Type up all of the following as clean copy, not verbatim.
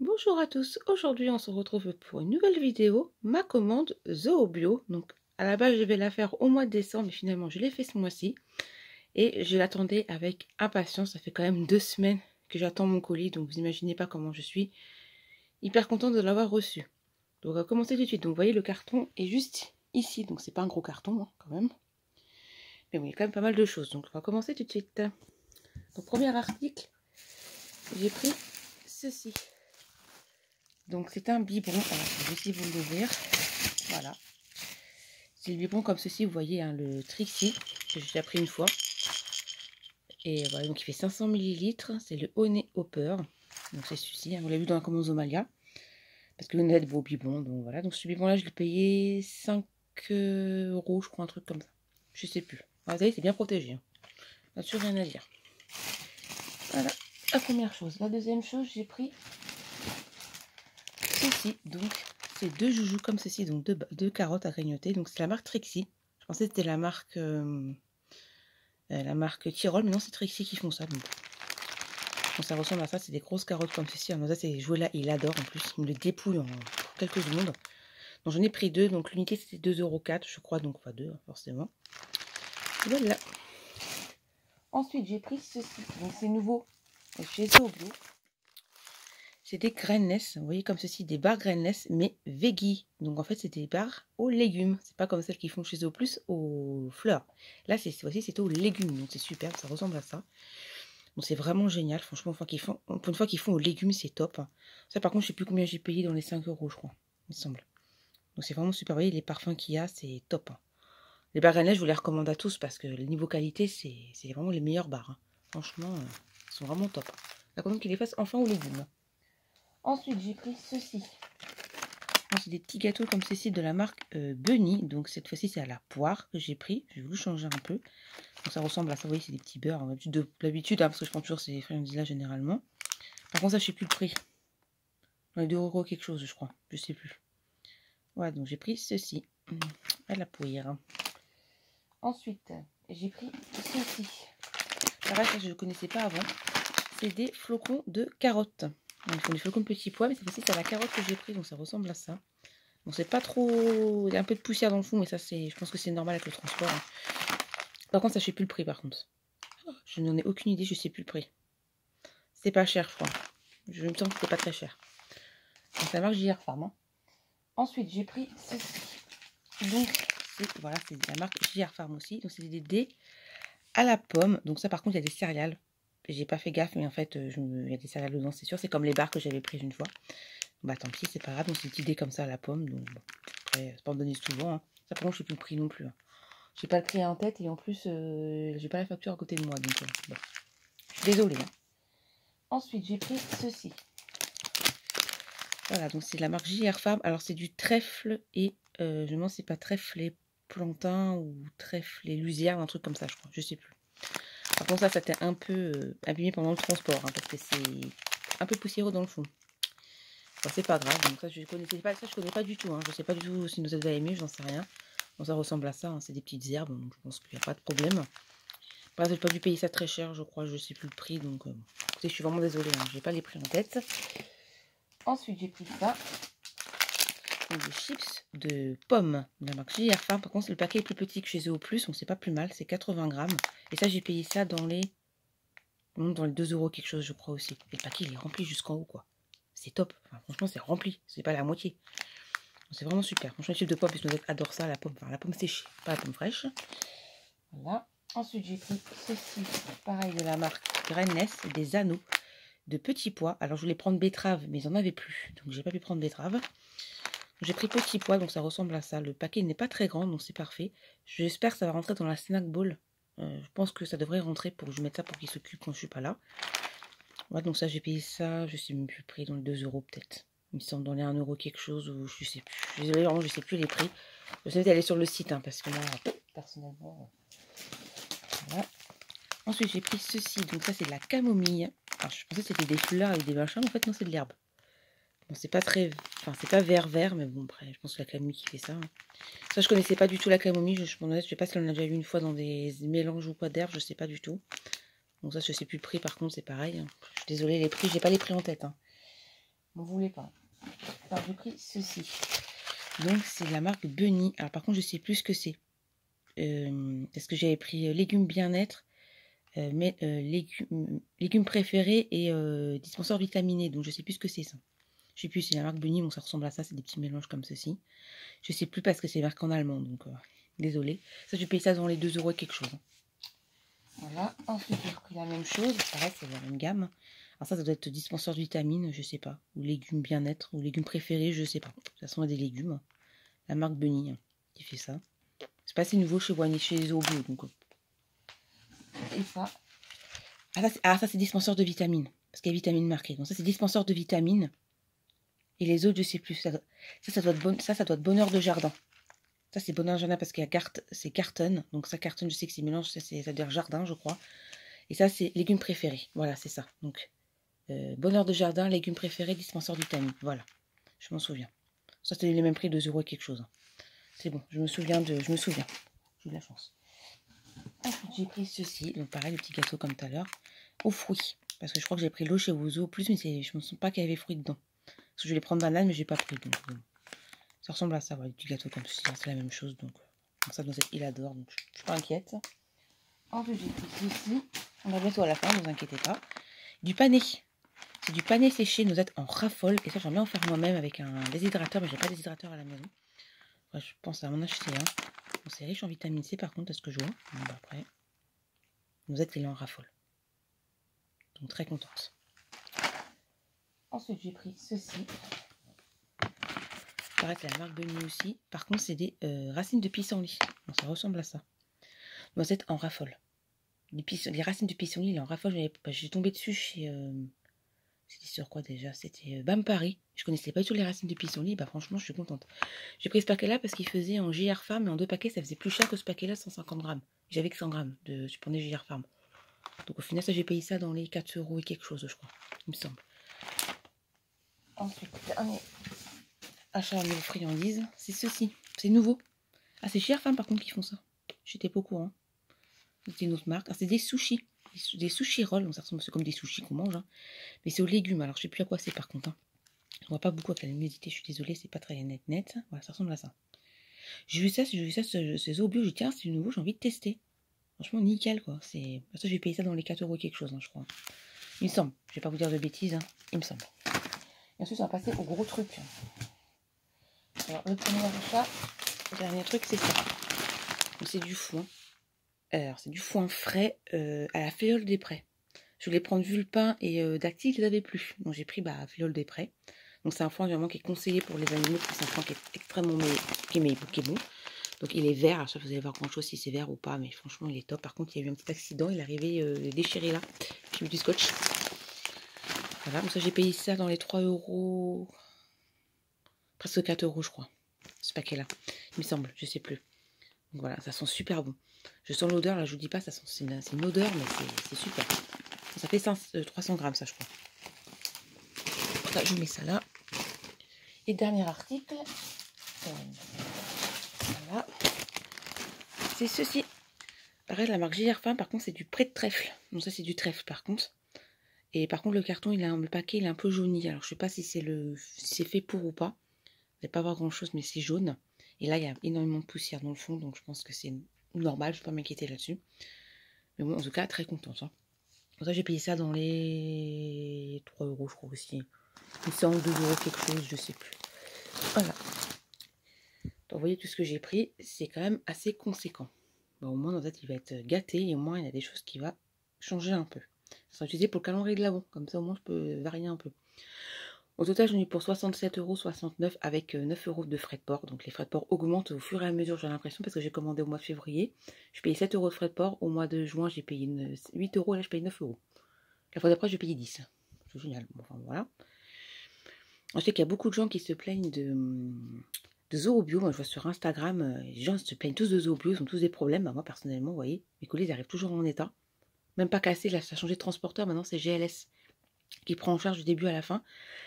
Bonjour à tous, aujourd'hui on se retrouve pour une nouvelle vidéo, ma commande Zoobio. Donc à la base je vais la faire au mois de décembre, mais finalement je l'ai fait ce mois-ci. Et je l'attendais avec impatience, ça fait quand même 2 semaines que j'attends mon colis, donc vous imaginez pas comment je suis hyper contente de l'avoir reçu. Donc on va commencer tout de suite, donc vous voyez le carton est juste ici, donc c'est pas un gros carton hein, quand même. Mais oui, il y a quand même pas mal de choses, donc on va commencer tout de suite. Donc premier article, j'ai pris ceci. Donc c'est un biberon, alors je vais essayer de vous l'ouvrir, voilà. C'est le biberon comme ceci, vous voyez hein, le Trixie, que j'ai déjà pris une fois. Et voilà, donc il fait 500 ml, c'est le Honey Hopper. Donc c'est celui-ci, hein, vous l'avez vu dans la commande Zomalia. Parce que vous n'avez de beaux biberons, donc voilà. Donc ce biberon-là, je l'ai payé 5 euros, je crois, un truc comme ça. Je sais plus. Ah, vous voyez, c'est bien protégé. Hein. Là-dessus, rien à dire. Voilà, la première chose. La deuxième chose, j'ai pris ceci, donc c'est deux joujoux comme ceci, donc deux carottes à grignoter. Donc c'est la marque Trixie. Je pensais que c'était la marque Tyrol, mais non, c'est Trixie qui font ça. Donc ça ressemble à ça, c'est des grosses carottes comme ceci. Alors ça, c'est joué là, il adore en plus. Il me le dépouille en quelques secondes. Donc j'en ai pris deux, donc l'unité c'était 2,04 €, je crois, donc pas deux, hein, forcément. Voilà. Ensuite, j'ai pris ceci, donc c'est nouveau chez Zoobio. C'est des grainless, vous voyez comme ceci, des barres grainless, mais veggie. Donc en fait, c'est des barres aux légumes. C'est pas comme celles qu'ils font chez Zooplus aux fleurs. Là, voici, c'est aux légumes, donc c'est super, ça ressemble à ça. Donc c'est vraiment génial, franchement, pour une fois qu'ils font aux légumes, c'est top. Ça, par contre, je sais plus combien j'ai payé dans les 5 euros, je crois, il me semble. Donc c'est vraiment super, vous voyez, les parfums qu'il y a, c'est top. Les barres grainless, je vous les recommande à tous parce que le niveau qualité, c'est vraiment les meilleures barres. Franchement, ils sont vraiment top. La commande qu'ils les fassent enfin aux légumes. Ensuite, j'ai pris ceci. C'est des petits gâteaux comme ceci de la marque Bunny. Donc cette fois-ci, c'est à la poire que j'ai pris. J'ai voulu changer un peu. Donc ça ressemble à ça, vous voyez, c'est des petits beurres. D'habitude, hein, parce que je prends toujours ces friandises-là généralement. Par contre, ça, je sais plus le prix. Dans les 2 € quelque chose, je crois. Je sais plus. Voilà, donc j'ai pris ceci. À la poire. Ensuite, j'ai pris ceci. Pareil, ça, je ne connaissais pas avant. C'est des flocons de carottes. Donc, ils font des flocons de petits pois, mais cette fois-ci, c'est la carotte que j'ai pris, donc ça ressemble à ça. Bon, c'est pas trop... Il y a un peu de poussière dans le fond, mais ça, je pense que c'est normal avec le transport. Hein. Par contre, ça, je sais plus le prix, par contre. Je n'en ai aucune idée, je sais plus le prix. C'est pas cher, je crois. Je me sens que c'était pas très cher. Donc, ça marque JR Farm. Hein. Ensuite, j'ai pris ceci. Donc, voilà, c'est la marque JR Farm aussi. Donc, c'est des dés à la pomme. Donc, ça, par contre, il y a des céréales. J'ai pas fait gaffe, mais en fait, il y a des céréales dedans, c'est sûr. C'est comme les barres que j'avais prises une fois. Bah, tant pis, c'est pas grave. Donc, c'est des petits dés comme ça à la pomme. Donc, bon. Après, c'est pas en donner souvent. Hein. Ça, par contre, je sais plus le prix non plus. Hein. J'ai pas le prix en tête et en plus, j'ai pas la facture à côté de moi. Donc, bon. Désolée. Hein. Ensuite, j'ai pris ceci. Voilà, donc c'est la marque JR Farm. Alors, c'est du trèfle et je me demande si c'est pas trèfle et plantain ou trèfle et luzerne, un truc comme ça, je crois. Je sais plus. Par contre, ça c'était un peu abîmé pendant le transport, hein, parce que c'est un peu poussiéreux dans le fond. Bon, c'est pas grave, donc ça je connaissais pas, ça je connais pas du tout. Hein. Je sais pas du tout si nous avez aimé, j'en sais rien. Bon, ça ressemble à ça, hein, c'est des petites herbes, donc je pense qu'il n'y a pas de problème. Par exemple, j'ai pas dû payer ça très cher, je crois, je sais plus le prix, donc écoutez, je suis vraiment désolée, hein, j'ai pas les prix en tête. Ensuite, j'ai pris ça. Donc, des chips de pommes de la marque JR Farm. Par contre, le paquet est plus petit que chez eux au plus, donc c'est pas plus mal, c'est 80 grammes. Et ça, j'ai payé ça dans les 2 € quelque chose, je crois aussi. Et le paquet, il est rempli jusqu'en haut, quoi. C'est top. Enfin, franchement, c'est rempli. C'est pas la moitié. C'est vraiment super. Franchement, les chips de pommes, parce que nous adore ça, la pomme. Enfin, la pomme séchée, pas la pomme fraîche. Voilà. Ensuite, j'ai pris ceci, pareil, de la marque Grainless, des anneaux de petits pois. Alors, je voulais prendre betterave, mais ils n'en avaient plus. Donc, j'ai pas pu prendre betterave. J'ai pris petits pois, donc ça ressemble à ça. Le paquet n'est pas très grand, donc c'est parfait. J'espère que ça va rentrer dans la snack bowl. Je pense que ça devrait rentrer pour que je mette ça pour qu'il s'occupe quand je suis pas là. Ouais, donc ça, j'ai payé ça, je sais même plus le prix, dans les 2 € peut-être. Il me semble dans les 1 € quelque chose, ou je sais plus. Désolée, vraiment, je sais plus les prix. Je vais aller sur le site, hein, parce que là, personnellement, voilà. Ensuite, j'ai pris ceci, donc ça, c'est de la camomille. Alors, je pensais que c'était des fleurs avec des machins, mais en fait, non, c'est de l'herbe. Bon, c'est pas très... Enfin, c'est pas vert, mais bon, après, je pense que la camomille qui fait ça. Hein. Ça, je connaissais pas du tout la camomille. Je sais pas si on en a déjà eu une fois dans des mélanges ou quoi d'herbes, je sais pas du tout. Donc ça, je sais plus le prix, par contre, c'est pareil. Hein. Je suis désolée, les prix, j'ai pas les prix en tête. Hein. M'en voulez pas. Alors j'ai pris ceci. Donc c'est la marque Bunny. Alors par contre je sais plus ce que c'est. Parce que j'avais pris légumes bien-être, légumes préférés et dispenseur vitaminé. Donc je sais plus ce que c'est ça. Je sais plus, c'est la marque Bunny, bon ça ressemble à ça, c'est des petits mélanges comme ceci. Je sais plus parce que c'est marqué en allemand, donc désolé. Ça je paye ça dans les 2 € et quelque chose. Voilà, ensuite j'ai repris la même chose, pareil c'est la même gamme. Alors ça doit être dispenseur de vitamines, je sais pas. Ou légumes bien-être, ou légumes préférés, je sais pas. De toute façon il y a des légumes. La marque Bunny qui fait ça. C'est pas assez nouveau chez moi, ni chez les Obio, donc. Et ça. Ça c'est dispenseur de vitamines. Parce qu'il y a vitamines marquées. Donc ça c'est dispenseur de vitamines. Et les autres, je sais plus. Ça doit être bonheur de jardin. Ça c'est bonheur de jardin parce qu'il y a c'est carton. Donc ça cartonne, je sais que c'est mélange, ça veut dire jardin, je crois. Et ça c'est légumes préférés. Voilà, c'est ça. Donc bonheur de jardin, légumes préférés, dispenseur de vitamines. Voilà. Je m'en souviens. Ça c'était les mêmes prix, 2 € et quelque chose. C'est bon, je me souviens. J'ai eu de la chance. Ensuite, j'ai pris ceci. Donc pareil, le petit gâteau comme tout à l'heure. Aux fruits. Parce que je crois que j'ai pris l'eau chez Ouzo plus, mais je ne me sens pas qu'il y avait fruits dedans. Parce que je voulais prendre banane, mais j'ai pas pris. Donc, ça ressemble à ça, voilà, des petits gâteaux comme ceci. C'est la même chose. Donc ça doit être il adore. Donc je suis pas inquiète. Ensuite, j'ai pris ceci. On va bientôt à la fin, ne vous inquiétez pas. Du pané. C'est du pané séché noisette en raffole. Et ça, j'aimerais bien en faire moi-même avec un déshydrateur, mais j'ai pas de déshydrateur à la maison. Ouais, je pense à m'en acheter un. Bon, c'est riche en vitamine C par contre, est-ce que je vois. Bon, bah, après, noisette, il est en raffole. Donc très contente. Ensuite, j'ai pris ceci. Pareil, c'est la marque Bunny aussi. Par contre, c'est des racines de pissenlit. Bon, ça ressemble à ça. Noisette en raffole. Les racines de pissenlit, il est en raffole. J'ai tombé dessus chez... c'était sur quoi déjà? C'était Bam Paris. Je connaissais pas du tout les racines de pissenlit. Bah franchement, je suis contente. J'ai pris ce paquet-là parce qu'il faisait en JR Farm. Et en 2 paquets, ça faisait plus cher que ce paquet-là, 150 grammes. J'avais que 100 grammes de supprimé JR Farm. Donc au final, ça j'ai payé ça dans les 4 € et quelque chose, je crois. Il me semble. Ensuite, dernier achat à niveau friandises, c'est ceci. C'est nouveau. Ah, c'est JR Farm par contre qui font ça. J'étais pas au courant. C'est une autre marque. Ah, c'est des sushis. Des sushis rolls. Donc ça ressemble comme des sushis qu'on mange. Hein. Mais c'est aux légumes. Alors je sais plus à quoi c'est par contre. Hein. On voit pas beaucoup avec la luminosité. Je suis désolée, c'est pas très net. Voilà, ça ressemble à ça. J'ai vu ça, ces eaux bio. J'ai dit, tiens, c'est nouveau, j'ai envie de tester. Franchement, nickel quoi. C'est. Ça, j'ai payé ça dans les 4 € quelque chose, hein, je crois. Il me semble. Je vais pas vous dire de bêtises. Hein. Il me semble. Et ensuite, on va passer au gros truc. Alors, le premier achat, le dernier truc, c'est ça. Donc, c'est du foin. Alors, c'est du foin frais à la Filleule des Prés. Je voulais prendre Vulpin et Dactyle, ils n'avaient plus. Donc, j'ai pris Filleule des Prés. Donc, c'est un foin vraiment qui est conseillé pour les animaux, parce que c'est un foin qui est extrêmement qui est bon. Donc, il est vert. Alors, ça, vous allez voir grand-chose si c'est vert ou pas, mais franchement, il est top. Par contre, il y a eu un petit accident. Il est arrivé déchiré là. J'ai mis du scotch. Voilà, donc ça, j'ai payé ça dans les 3 €. Presque 4 € je crois. Ce paquet-là. Il me semble, je sais plus. Donc voilà, ça sent super bon. Je sens l'odeur, là je vous dis pas, ça sent, c'est une odeur, mais c'est super. Ça fait 300 grammes ça je crois. Là, je mets ça là. Et dernier article. Voilà. C'est ceci. Pareil, la marque JR Farm, par contre c'est du prêt de trèfle. Donc ça c'est du trèfle par contre. Et par contre le carton, le paquet il est un peu jauni. Alors je sais pas si c'est fait pour ou pas. Vous n'allez pas voir grand chose, mais c'est jaune. Et là, il y a énormément de poussière dans le fond, donc je pense que c'est normal, je ne vais pas m'inquiéter là-dessus. Mais bon, en tout cas, très contente. Hein. Pour ça, j'ai payé ça dans les 3 € je crois aussi. Il semble 2 € quelque chose, je sais plus. Voilà. Donc, vous voyez, tout ce que j'ai pris, c'est quand même assez conséquent. Bon, au moins, dans tête, il va être gâté, et au moins, il y a des choses qui vont changer un peu. Ça sera utilisé pour le calendrier de l'Avent, comme ça, au moins, je peux varier un peu. Au total, j'en ai pour 67,69 € avec 9 € de frais de port. Donc les frais de port augmentent au fur et à mesure, j'ai l'impression, parce que j'ai commandé au mois de février. Je payais 7 € de frais de port. Au mois de juin, j'ai payé 8 €. Et là, je paye 9 €. La fois d'après, j'ai payé 10. C'est génial. Bon, enfin, voilà. Je sais qu'il y a beaucoup de gens qui se plaignent de Zoo Bio. Moi, je vois sur Instagram, les gens se plaignent tous de Zoo Bio. Ils ont tous des problèmes. Bah, moi, personnellement, vous voyez, mes colis, ils arrivent toujours en état. Même pas cassés. Là, ça a changé de transporteur. Maintenant, c'est GLS qui prend en charge du début à la fin.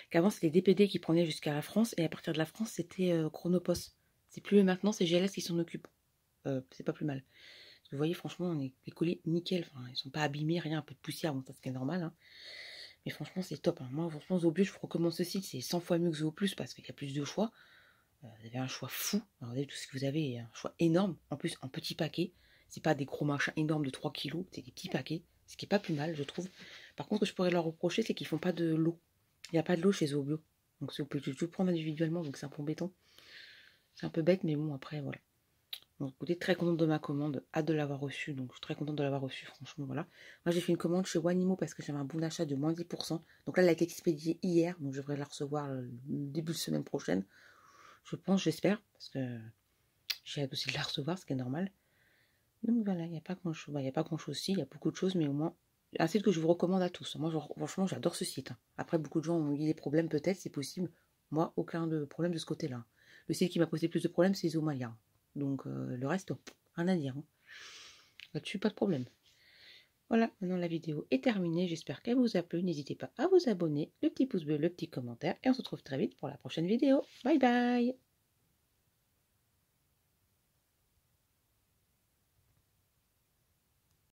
Qu'avant, c'était DPD qui prenait jusqu'à la France. Et à partir de la France, c'était Chronopost. C'est plus maintenant, c'est GLS qui s'en occupe. C'est pas plus mal. Vous voyez, franchement, les colis nickel. Enfin, ils sont pas abîmés, rien, un peu de poussière. Bon, ça, c'est normal. Hein. Mais franchement, c'est top. Hein. Moi, franchement, Zoobio, je vous recommande ce site. C'est 100 fois mieux que Zooplus parce qu'il y a plus de choix. Vous avez un choix fou. Alors, regardez tout ce que vous avez. Un choix énorme. En plus, en petits paquets. C'est pas des gros machins énormes de 3 kilos. C'est des petits paquets. Ce qui est pas plus mal, je trouve. Par contre, ce que je pourrais leur reprocher, c'est qu'ils font pas de lot. Il n'y a pas de lot chez Zoobio. Donc, vous pouvez tout prendre individuellement. Donc, c'est un peu embêtant. C'est un peu bête, mais bon, après, voilà. Donc, écoutez, très contente de ma commande, hâte de l'avoir reçue, donc je suis très contente de l'avoir reçue, franchement, voilà. Moi, j'ai fait une commande chez Wanimo parce que j'avais un bon d'achat de moins 10%. Donc là, elle a été expédiée hier, donc je devrais la recevoir le début de semaine prochaine. Je pense, j'espère, parce que j'ai hâte aussi de la recevoir, ce qui est normal. Donc voilà, il n'y a pas grand-chose. Il n'y a pas grand-chose, si, il y a beaucoup de choses, mais au moins, un site que je vous recommande à tous. Moi, franchement, j'adore ce site. Hein. Après, beaucoup de gens ont eu des problèmes, peut-être, c'est possible. Moi, aucun problème de ce côté-là. Le site qui m'a posé plus de problèmes, c'est Zomalia. Donc le reste, rien à dire. Hein. Là-dessus, pas de problème. Voilà, maintenant la vidéo est terminée. J'espère qu'elle vous a plu. N'hésitez pas à vous abonner, le petit pouce bleu, le petit commentaire. Et on se retrouve très vite pour la prochaine vidéo. Bye bye!